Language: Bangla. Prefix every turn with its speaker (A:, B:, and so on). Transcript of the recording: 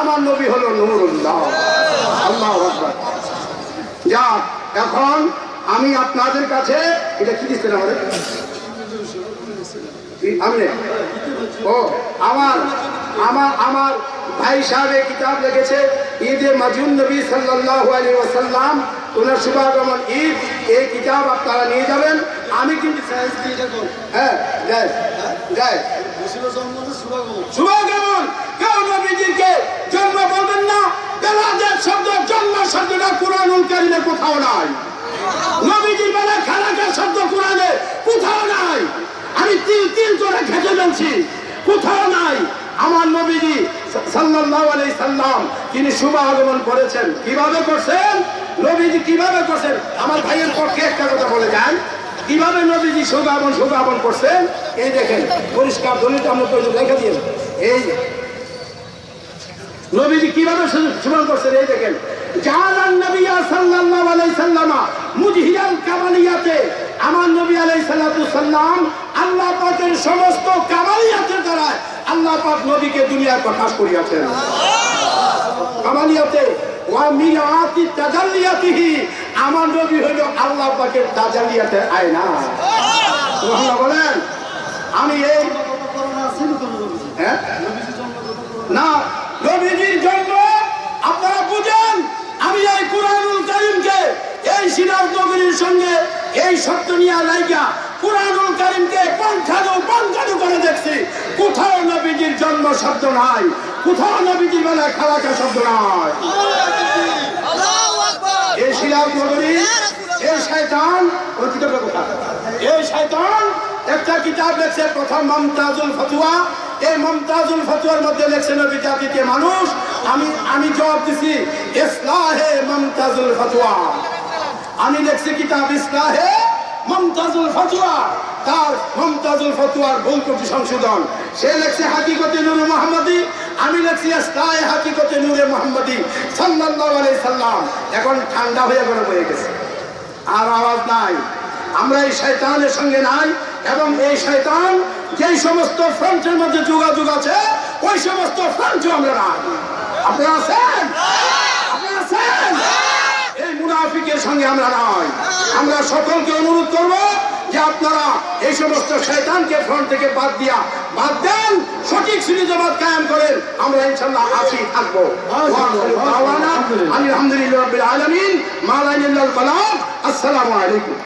A: আমার নবী হলো নূরুল্লাহ। আল্লাহু আকবার। যা এখন আমি আপনাদের কাছে এটা কি দিচ্ছেন আমাদের আমি ও আমার আমার আমার ভাই সাহেব কিতাব লিখেছে ঈদে মাজুন নবী সাল্লাল্লাহু আলাইহি ওয়াসাল্লাম ওনার শুভাগমন ঈদ। এই কিতাব আপনারা নিয়ে যাবেন। আমি কিন্তু হ্যাঁ যাই যাই শুভাগমন কেউ নবীজিকে জন্ম বলবেন না। বেলাদের শব্দ জন্ম শব্দটা কুরআনুল কারীমে কোথাও নাই। নবীজির বেলায় খালাকের শব্দ কোরআনে কোথাও নাই। আমি তিল করে ঘেঁটে বলছি কোথাও নাই। আমার নবীজি সাল্লাল্লাহু আলাইহি সাল্লাম তিনি শুভ আগমন করেছেন। কিভাবে করছেন নবীজি, কিভাবে করছেন? আমার ভাইয়ের পক্ষে একটা কথা বলে যান কিভাবে নবীজি শুভ আগমন করছেন। এই দেখেন পরিষ্কার দলিত আমরা তো রেখে দিয়ে এই নবীজি কিভাবে শুভ করছেন। এই দেখেন জালান নবী সাল্লাল্লাহু আলাইহি সাল্লাম মুজহিরাল কামালিয়াতে আমার নবী আলাইহিস সালাতু সাল্লাম আল্লাহ পাকের সমস্ত কামালিয়াতের দ্বারা আল্লাহ পাক নবীকে দুনিয়ায় প্রকাশ করিয়াছেন। কামালিয়াতে ওয়া মিরাতি তাজাল্লিয়াতিহি আমার নবী হলো আল্লাহ পাকের তাজাল্লিয়াতের আয়না। সুবহানাল্লাহ বলেন। আমি এই না নবীজির জন্য আপনারা বুঝেন। আমি এই কুরআনুল কারীমকে এই সিরাজ নগরীর সঙ্গে এই সত্য নিয়ে লাইগা কুরআনুল কারীমকে পঞ্চানু করে দেখছি। কোথাও নবীজির জন্ম শব্দ নাই, কোথাও নবীজির বেলায় খালাকা শব্দ নাই। এই সিরাজ নগরী এই শয়তান এই শয়তান একটা কিতাব লেখছে প্রথম মুমতাজুল ফতোয়া। এই মুমতাজুল ফতোয়ার মধ্যে লেখছে নবী জাতিকে মানুষ। আমি জবাব দিছি ইসলাহে মুমতাজুল ফতোয়া। আমি লেখছি কিতাব ইসলাহে মুমতাজুল ফতোয়া। তার মুমতাজুল ফতোয়ার ভুল ত্রুটি সংশোধন। সে লেখছে হাকিকতে নূরে মুহাম্মদী, আমি লেখছি ইসলাহে হাকিকতে নূরে মুহাম্মদী সাল্লাল্লাহু আলাইহি সাল্লাম। এখন ঠান্ডা হয়ে গেছে আর আওয়াজ নাই। আমরা এই শয়তানের সঙ্গে নাই। এবং এই শয়তান যেই সমস্ত ফ্রন্টের মধ্যে যোগাযোগ আছে ওই সমস্ত ফ্রন্টে আমরা নাই। আপনারা আছেন? আপনারা আছেন? এই মুনাফিকের সঙ্গে আমরা নাই। আমরা সকলকে অনুরোধ করব যে আপনারা এই সমস্ত শয়তানকে ফ্রন্ট থেকে বাদ দেন, সঠিক সুন্নাত কায়েম করেন। আমরা ইনশাআল্লাহ আছি থাকবো। আলহামদুলিল্লাহি রাব্বিল আলামিন। মা লা ইলাহা ইল্লাল্লাহ। আসসালামু আলাইকুম।